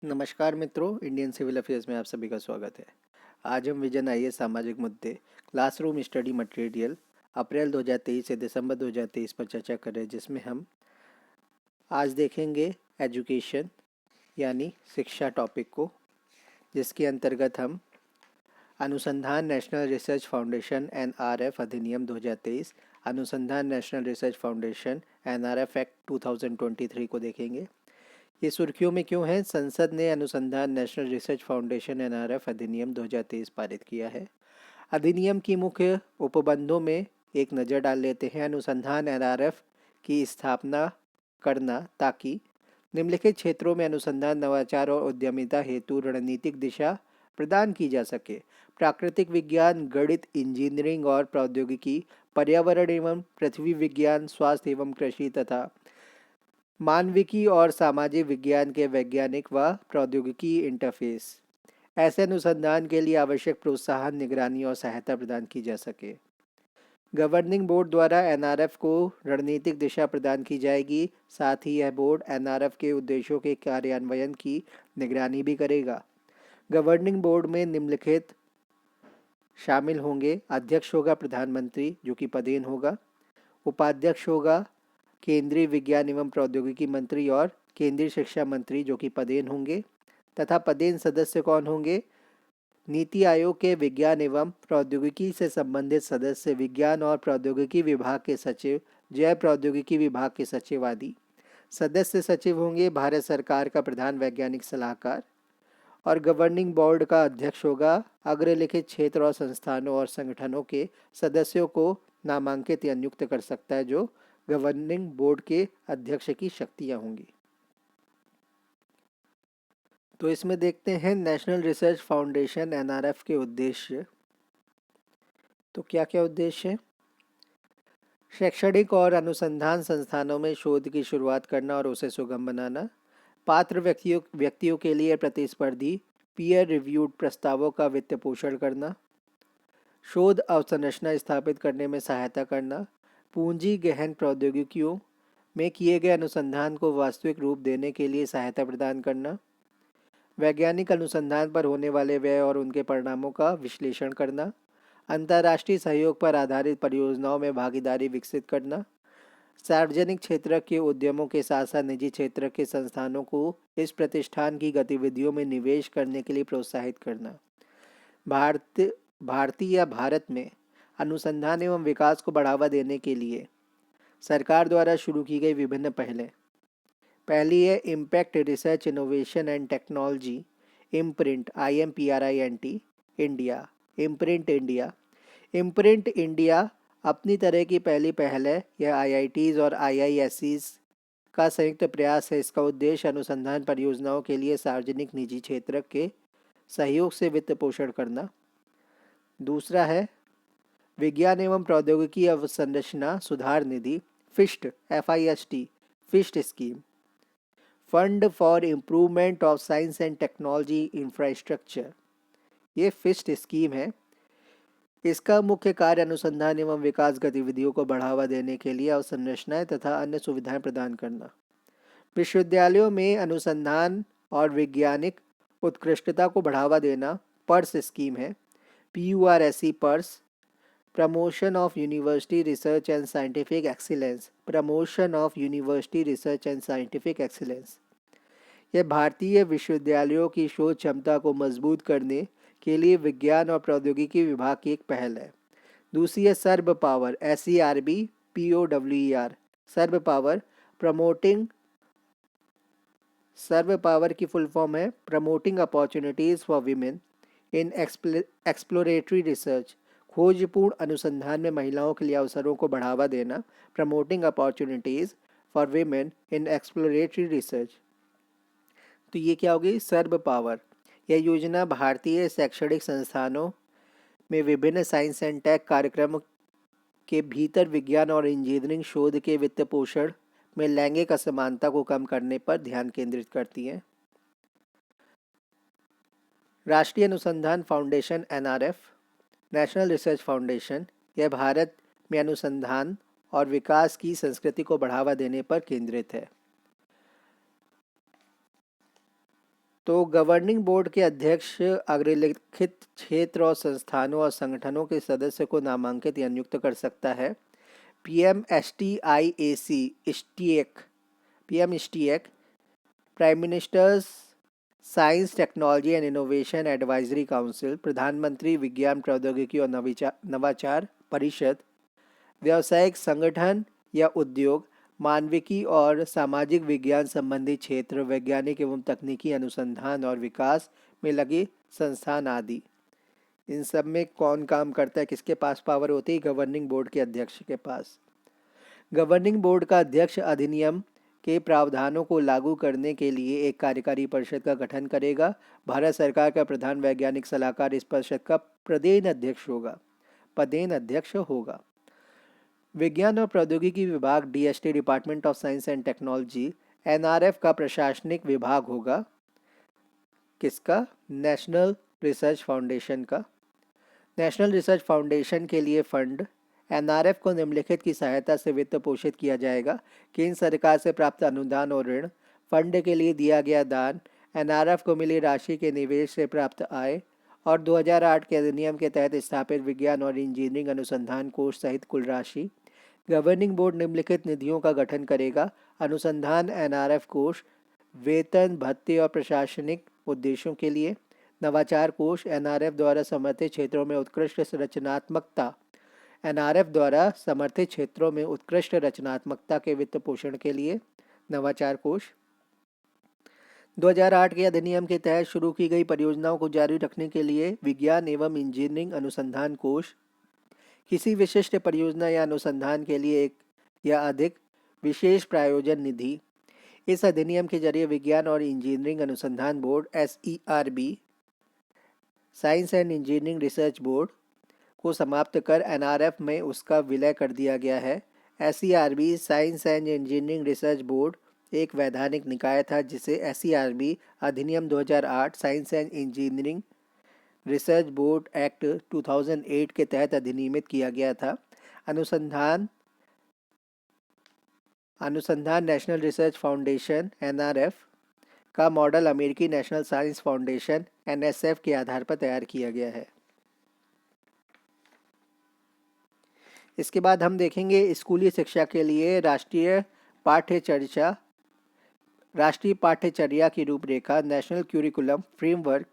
नमस्कार मित्रों, Indian civil affairs में आप सभी का स्वागत है। आज हम विजन आईएएस सामाजिक मुद्दे क्लासरूम स्टडी मटेरियल अप्रैल 2023 से दिसंबर 2023 पर चर्चा कर रहे हैं, जिसमें हम आज देखेंगे एजुकेशन यानी शिक्षा टॉपिक को, जिसके अंतर्गत हम अनुसंधान नेशनल रिसर्च फाउंडेशन एनआरएफ अधिनियम 2023, अनुसंधान national research foundation NRF act 2023 को देखेंगे। ये सुर्खियों में क्यों है? संसद ने अनुसंधान नेशनल रिसर्च फाउंडेशन एनआरएफ अधिनियम 2023 पारित किया है। अधिनियम की मुख्य उपबंधों में एक नज़र डाल लेते हैं। अनुसंधान एनआरएफ की स्थापना करना ताकि निम्नलिखित क्षेत्रों में अनुसंधान, नवाचार और उद्यमिता हेतु रणनीतिक दिशा प्रदान की जा सके। प्राकृतिक विज्ञान, गणित, इंजीनियरिंग और प्रौद्योगिकी, पर्यावरण एवं पृथ्वी विज्ञान, स्वास्थ्य एवं कृषि तथा मानविकी और सामाजिक विज्ञान के वैज्ञानिक व प्रौद्योगिकी इंटरफेस। ऐसे अनुसंधान के लिए आवश्यक प्रोत्साहन, निगरानी और सहायता प्रदान की जा सके। गवर्निंग बोर्ड द्वारा एनआरएफ को रणनीतिक दिशा प्रदान की जाएगी। साथ ही यह बोर्ड एनआरएफ के उद्देश्यों के कार्यान्वयन की निगरानी भी करेगा। गवर्निंग बोर्ड में निम्नलिखित शामिल होंगे: अध्यक्ष होगा प्रधानमंत्री, जो कि पदेन होगा। उपाध्यक्ष होगा केंद्रीय विज्ञान एवं प्रौद्योगिकी मंत्री और केंद्रीय शिक्षा मंत्री, जो कि पदेन होंगे। तथा पदेन सदस्य कौन होंगे? नीति आयोग के विज्ञान एवं प्रौद्योगिकी से संबंधित सदस्य, विज्ञान और प्रौद्योगिकी विभाग के सचिव, जैव प्रौद्योगिकी विभाग के सचिव आदि। सदस्य सचिव होंगे भारत सरकार का प्रधान वैज्ञानिक सलाहकार। और गवर्निंग बोर्ड का अध्यक्ष होगा अग्रलिखित क्षेत्र और संस्थानों और संगठनों के सदस्यों को नामांकित या नियुक्त कर सकता है, जो गवर्निंग बोर्ड के अध्यक्ष की शक्तियां होंगी। तो इसमें देखते हैं नेशनल रिसर्च फाउंडेशन एनआरएफ के उद्देश्य। तो क्या क्या उद्देश्य है? शैक्षणिक और अनुसंधान संस्थानों में शोध की शुरुआत करना और उसे सुगम बनाना। पात्र व्यक्तियों के लिए प्रतिस्पर्धी पीयर रिव्यूड प्रस्तावों का वित्त पोषण करना। शोध अवसंरचना स्थापित करने में सहायता करना। पूंजी गहन प्रौद्योगिकियों में किए गए अनुसंधान को वास्तविक रूप देने के लिए सहायता प्रदान करना। वैज्ञानिक अनुसंधान पर होने वाले व्यय और उनके परिणामों का विश्लेषण करना। अंतर्राष्ट्रीय सहयोग पर आधारित परियोजनाओं में भागीदारी विकसित करना। सार्वजनिक क्षेत्र के उद्यमों के साथ साथ निजी क्षेत्र के संस्थानों को इस प्रतिष्ठान की गतिविधियों में निवेश करने के लिए प्रोत्साहित करना। भारत में अनुसंधान एवं विकास को बढ़ावा देने के लिए सरकार द्वारा शुरू की गई विभिन्न पहलें। पहली है impact research innovation and technology imprint, IMPRINT India. Imprint India अपनी तरह की पहली पहल है। यह IITs और IIScs का संयुक्त प्रयास है। इसका उद्देश्य अनुसंधान परियोजनाओं के लिए सार्वजनिक निजी क्षेत्र के सहयोग से वित्त पोषण करना। दूसरा है विज्ञान एवं प्रौद्योगिकी अवसंरचना सुधार निधि, FIST, FIST scheme, fund for improvement of science and technology infrastructure. ये FIST स्कीम है। इसका मुख्य कार्य अनुसंधान एवं विकास गतिविधियों को बढ़ावा देने के लिए अवसंरचनाएं तथा अन्य सुविधाएं प्रदान करना। विश्वविद्यालयों में अनुसंधान और वैज्ञानिक उत्कृष्टता को बढ़ावा देना पर्स स्कीम है, PURSE purse, promotion of university research and scientific excellence, यह भारतीय विश्वविद्यालयों की शोध क्षमता को मजबूत करने के लिए विज्ञान और प्रौद्योगिकी विभाग की एक पहल है। दूसरी है SERB power, SERB POWER, SERB power, SERB power की फुल फॉर्म है promoting opportunities for women in exploratory research, खोजपूर्ण अनुसंधान में महिलाओं के लिए अवसरों को बढ़ावा देना। Promoting opportunities for women in exploratory research. तो ये क्या होगी? SERB power. यह योजना भारतीय शैक्षणिक संस्थानों में विभिन्न साइंस एंड टेक कार्यक्रम के भीतर विज्ञान और इंजीनियरिंग शोध के वित्त पोषण में लैंगिक असमानता को कम करने पर ध्यान केंद्रित करती है। राष्ट्रीय अनुसंधान foundation NRF, national research foundation, यह भारत में अनुसंधान और विकास की संस्कृति को बढ़ावा देने पर केंद्रित है। तो गवर्निंग बोर्ड के अध्यक्ष अग्रलिखित क्षेत्र और संस्थानों और संगठनों के सदस्य को नामांकित या नियुक्त कर सकता है। PMSTIAC स्टीएक PMSTIAC prime ministers science technology and innovation advisory council, प्रधानमंत्री विज्ञान प्रौद्योगिकी और नवाचार परिषद, व्यावसायिक संगठन या उद्योग, मानविकी और सामाजिक विज्ञान संबंधी क्षेत्र, वैज्ञानिक एवं तकनीकी अनुसंधान और विकास में लगे संस्थान आदि। इन सब में कौन काम करता है, किसके पास पावर होती है? गवर्निंग बोर्ड के अध्यक्ष के पास। गवर्निंग बोर्ड का अध्यक्ष अधिनियम के प्रावधानों को लागू करने के लिए एक कार्यकारी परिषद का गठन करेगा। भारत सरकार का प्रधान वैज्ञानिक सलाहकार इस परिषद का पदेन अध्यक्ष होगा। विज्ञान और प्रौद्योगिकी विभाग DST department of science and technology NRF का प्रशासनिक विभाग होगा। किसका? नेशनल रिसर्च फाउंडेशन का। नेशनल रिसर्च फाउंडेशन के लिए फंड NRF को निम्नलिखित की सहायता से वित्त पोषित किया जाएगा। केंद्र सरकार से प्राप्त अनुदान और ऋण, फंड के लिए दिया गया दान, NRF को मिली राशि के निवेश से प्राप्त आय और 2008 के अधिनियम के तहत स्थापित विज्ञान और इंजीनियरिंग अनुसंधान कोष सहित कुल राशि। गवर्निंग बोर्ड निम्नलिखित निधियों का गठन करेगा। अनुसंधान NRF कोष वेतन भत्ते और प्रशासनिक उद्देश्यों के लिए। नवाचार कोष NRF द्वारा समर्थित क्षेत्रों में उत्कृष्ट रचनात्मकता के वित्त पोषण के लिए नवाचार कोष। 2008 के अधिनियम के तहत शुरू की गई परियोजनाओं को जारी रखने के लिए विज्ञान एवं इंजीनियरिंग अनुसंधान कोष। किसी विशिष्ट परियोजना या अनुसंधान के लिए एक या अधिक विशेष प्रायोजन निधि। इस अधिनियम के जरिए विज्ञान और इंजीनियरिंग अनुसंधान board SERB science and engineering research board को समाप्त कर NRF में उसका विलय कर दिया गया है। SERB science and engineering research board एक वैधानिक निकाय था जिसे SERB अधिनियम 2008 science and engineering research board act 2008 के तहत अधिनियमित किया गया था। अनुसंधान नेशनल रिसर्च फाउंडेशन NRF का मॉडल अमेरिकी नेशनल साइंस फाउंडेशन NSF के आधार पर तैयार किया गया है। इसके बाद हम देखेंगे स्कूली शिक्षा के लिए राष्ट्रीय पाठ्यचर्या की रूपरेखा, national curriculum framework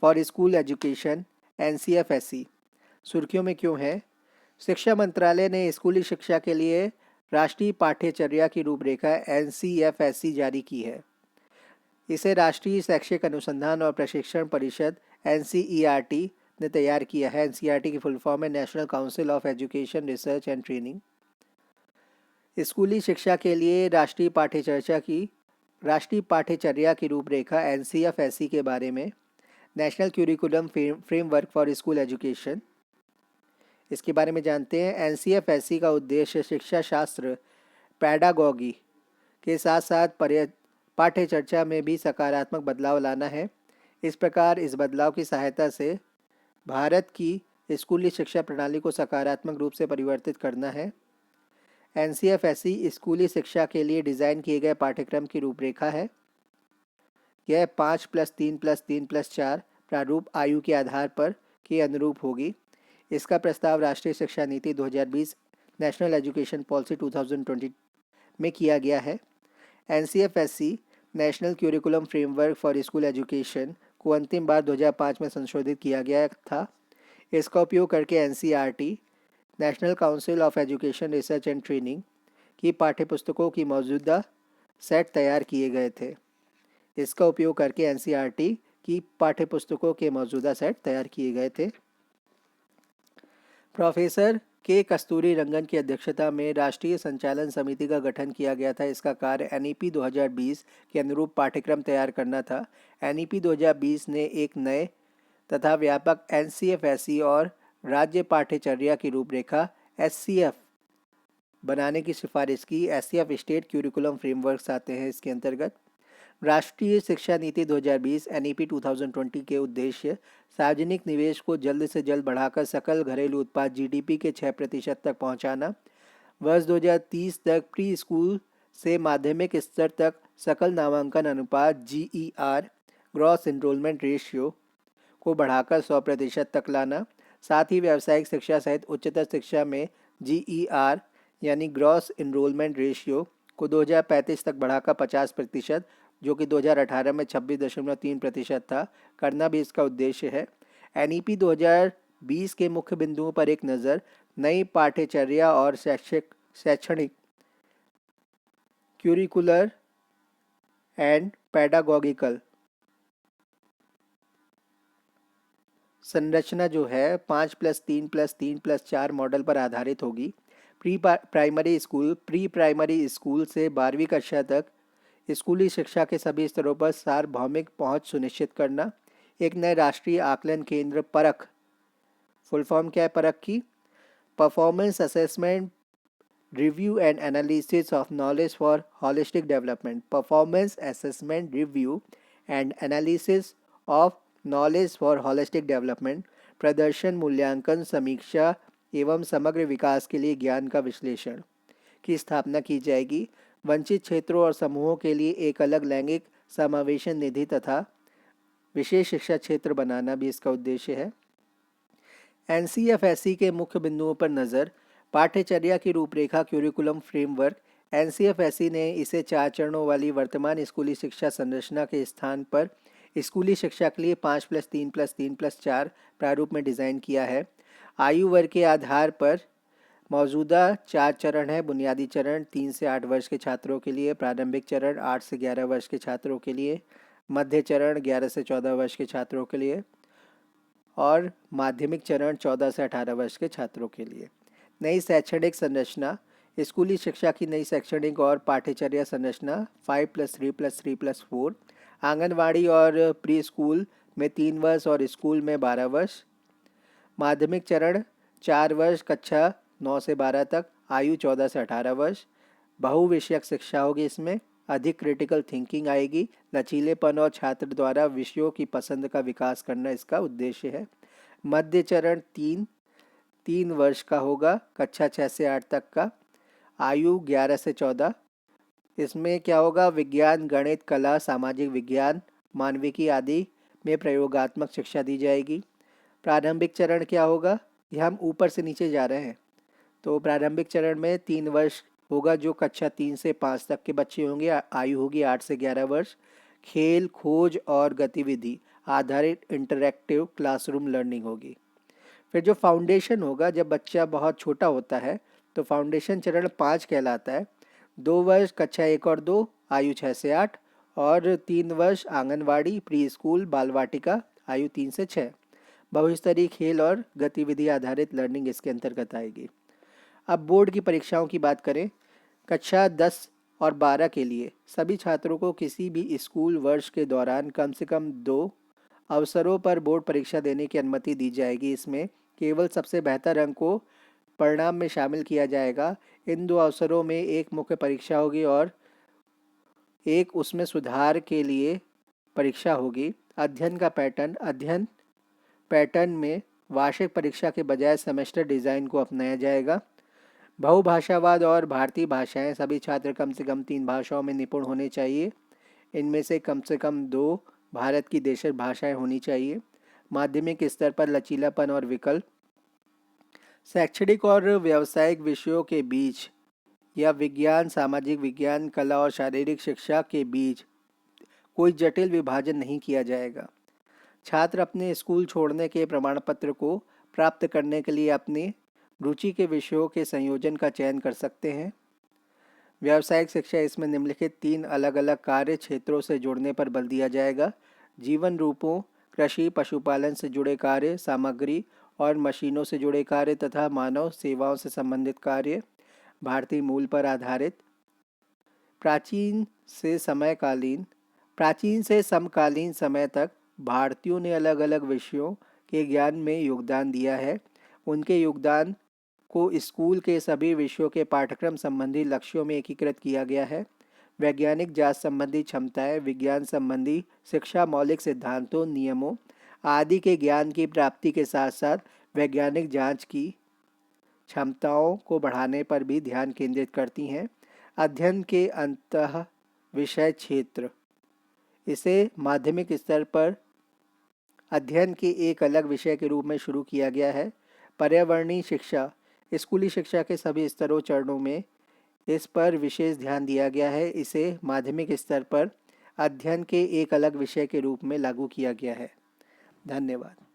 for school education NCFSE। सुर्खियों में क्यों है? शिक्षा मंत्रालय ने स्कूली शिक्षा के लिए राष्ट्रीय पाठ्यचर्या की रूपरेखा NCFSE जारी की है। इसे राष्ट्रीय शैक्षिक अनुसंधान और प्रशिक्षण परिषद NCERT ने तैयार किया है। NCERT की फुल फॉर्म है national council of education research and training. स्कूली शिक्षा के लिए राष्ट्रीय पाठ्यचर्या की रूपरेखा NCFSE के बारे में, national curriculum framework for school education, इसके बारे में जानते हैं। NCFSE का उद्देश्य शिक्षा शास्त्र पैडागॉगी के साथ साथ पाठ्यचर्या में भी सकारात्मक बदलाव लाना है। इस प्रकार इस बदलाव की सहायता से भारत की स्कूली शिक्षा प्रणाली को सकारात्मक रूप से परिवर्तित करना है। NCFSE स्कूली शिक्षा के लिए डिज़ाइन किए गए पाठ्यक्रम की रूपरेखा है। यह 5+3+3+4 प्रारूप आयु के आधार पर के अनुरूप होगी। इसका प्रस्ताव राष्ट्रीय शिक्षा नीति 2020 नेशनल एजुकेशन पॉलिसी 2020 में किया गया है। NCFSE national curriculum framework for school education को अंतिम बार 2005 में संशोधित किया गया था। इसका उपयोग करके NCERT national council of education research and training की पाठ्यपुस्तकों की मौजूदा सेट तैयार किए गए थे। इसका उपयोग करके NCERT की पाठ्यपुस्तकों के मौजूदा सेट तैयार किए गए थे। प्रोफेसर के कस्तूरी रंगन की अध्यक्षता में राष्ट्रीय संचालन समिति का गठन किया गया था। इसका कार्य NEP 2020 के अनुरूप पाठ्यक्रम तैयार करना था। NEP 2020 ने एक नए तथा व्यापक NCFSE और राज्य पाठ्यचर्या की रूपरेखा SCF बनाने की सिफारिश की। SCF स्टेट क्यूरिकुलम फ्रेमवर्क्स आते हैं इसके अंतर्गत। राष्ट्रीय शिक्षा नीति 2020 NEP 2020 के उद्देश्य सार्वजनिक निवेश को जल्द से जल्द बढ़ाकर सकल घरेलू उत्पाद GDP के 6% तक पहुंचाना, वर्ष 2030 तक प्री स्कूल से माध्यमिक स्तर तक सकल नामांकन अनुपात GER ग्रॉस इनरोलमेंट रेशियो को बढ़ाकर 100% तक लाना। साथ ही व्यावसायिक शिक्षा सहित उच्चतर शिक्षा में GER यानी ग्रॉस इनरोलमेंट रेशियो को 2035 तक बढ़ाकर 50%, जो कि 2018 में 26.3% था, करना भी इसका उद्देश्य है। NEP 2020 के मुख्य बिंदुओं पर एक नज़र। नई पाठ्यचर्या और शैक्षणिक क्यूरिकुलर एंड पेडागोगिकल संरचना जो है 5+3+3+4 मॉडल पर आधारित होगी। प्री प्राइमरी स्कूल से 12वीं कक्षा तक स्कूली शिक्षा के सभी स्तरों पर सार्वभौमिक पहुंच सुनिश्चित करना। एक नए राष्ट्रीय आकलन केंद्र परख, फुल फॉर्म क्या है परख की? Performance assessment review and analysis of knowledge for holistic development. Performance assessment review and analysis of knowledge for holistic development, प्रदर्शन मूल्यांकन, समीक्षा एवं समग्र विकास के लिए ज्ञान का विश्लेषण की स्थापना की जाएगी। वंचित क्षेत्रों और समूहों के लिए एक अलग लैंगिक समावेशन निधि तथा विशेष शिक्षा क्षेत्र बनाना भी इसका उद्देश्य है। NCFSE के मुख्य बिंदुओं पर नज़र। पाठ्यचर्या की रूपरेखा क्यूरिकुलम फ्रेमवर्क। NCFSE ने इसे 4 चरणों वाली वर्तमान स्कूली शिक्षा संरचना के स्थान पर स्कूली शिक्षा के लिए 5+3+3+4 प्रारूप में डिज़ाइन किया है। आयु वर्ग के आधार पर मौजूदा 4 चरण है। बुनियादी चरण 3 से 8 वर्ष के छात्रों के लिए, प्रारंभिक चरण 8 से 11 वर्ष के छात्रों के लिए, मध्य चरण 11 से 14 वर्ष के छात्रों के लिए और माध्यमिक चरण 14 से 18 वर्ष के छात्रों के लिए। नई शैक्षणिक संरचना। स्कूली शिक्षा की नई शैक्षणिक और पाठ्यचर्या संरचना 5+3+3+4। आंगनवाड़ी और प्री स्कूल में 3 वर्ष और स्कूल में 12 वर्ष। माध्यमिक चरण 4 वर्ष, कक्षा 9 से 12 तक, आयु 14 से 18 वर्ष। बहुविषयक शिक्षा होगी इसमें, अधिक क्रिटिकल थिंकिंग आएगी, लचीलेपन और छात्र द्वारा विषयों की पसंद का विकास करना इसका उद्देश्य है। मध्य चरण 3 वर्ष का होगा, कक्षा 6 से 8 तक का, आयु 11 से 14। इसमें क्या होगा? विज्ञान, गणित, कला, सामाजिक विज्ञान, मानविकी आदि में प्रयोगात्मक शिक्षा दी जाएगी। प्रारंभिक चरण क्या होगा? यह हम ऊपर से नीचे जा रहे हैं। तो प्रारंभिक चरण में 3 वर्ष होगा, जो कक्षा 3 से 5 तक के बच्चे होंगे। आयु होगी 8 से 11 वर्ष। खेल, खोज और गतिविधि आधारित इंटरैक्टिव क्लासरूम लर्निंग होगी। फिर जो फाउंडेशन होगा, जब बच्चा बहुत छोटा होता है तो फाउंडेशन चरण 5 कहलाता है। 2 वर्ष, कक्षा 1 और 2, आयु 6 से 8 और 3 वर्ष आंगनवाड़ी, प्री स्कूल, बाल वाटिका, आयु 3 से 6। बहुस्तरीय खेल और गतिविधि आधारित लर्निंग इसके अंतर्गत आएगी। अब बोर्ड की परीक्षाओं की बात करें। कक्षा 10 और 12 के लिए सभी छात्रों को किसी भी स्कूल वर्ष के दौरान कम से कम 2 अवसरों पर बोर्ड परीक्षा देने की अनुमति दी जाएगी। इसमें केवल सबसे बेहतर अंक को परिणाम में शामिल किया जाएगा। इन 2 अवसरों में एक मुख्य परीक्षा होगी और एक उसमें सुधार के लिए परीक्षा होगी। अध्ययन पैटर्न में वार्षिक परीक्षा के बजाय सेमेस्टर डिज़ाइन को अपनाया जाएगा। बहुभाषावाद और भारतीय भाषाएं। सभी छात्र कम से कम 3 भाषाओं में निपुण होने चाहिए। इनमें से कम 2 भारत की देशज भाषाएं होनी चाहिए। माध्यमिक स्तर पर लचीलापन और विकल्प। शैक्षणिक और व्यावसायिक विषयों के बीच या विज्ञान, सामाजिक विज्ञान, कला और शारीरिक शिक्षा के बीच कोई जटिल विभाजन नहीं किया जाएगा। छात्र अपने स्कूल छोड़ने के प्रमाण पत्र को प्राप्त करने के लिए अपनी रुचि के विषयों के संयोजन का चयन कर सकते हैं। व्यावसायिक शिक्षा इसमें निम्नलिखित 3 अलग अलग कार्य क्षेत्रों से जुड़ने पर बल दिया जाएगा। जीवन रूपों, कृषि, पशुपालन से जुड़े कार्य, सामग्री और मशीनों से जुड़े कार्य तथा मानव सेवाओं से संबंधित कार्य, भारतीय मूल पर आधारित। प्राचीन से समकालीन समय तक भारतीयों ने अलग अलग विषयों के ज्ञान में योगदान दिया है। उनके योगदान को स्कूल के सभी विषयों के पाठ्यक्रम संबंधी लक्ष्यों में एकीकृत किया गया है। वैज्ञानिक जांच संबंधी क्षमताएं, विज्ञान संबंधी शिक्षा, मौलिक सिद्धांतों, नियमों आदि के ज्ञान की प्राप्ति के साथ साथ वैज्ञानिक जांच की क्षमताओं को बढ़ाने पर भी ध्यान केंद्रित करती हैं। अध्ययन के अंतः विषय क्षेत्र। इसे माध्यमिक स्तर पर अध्ययन के एक अलग विषय के रूप में शुरू किया गया है। पर्यावरणीय शिक्षा स्कूली शिक्षा के सभी स्तरों चरणों में इस पर विशेष ध्यान दिया गया है। इसे माध्यमिक स्तर पर अध्ययन के एक अलग विषय के रूप में लागू किया गया है। धन्यवाद।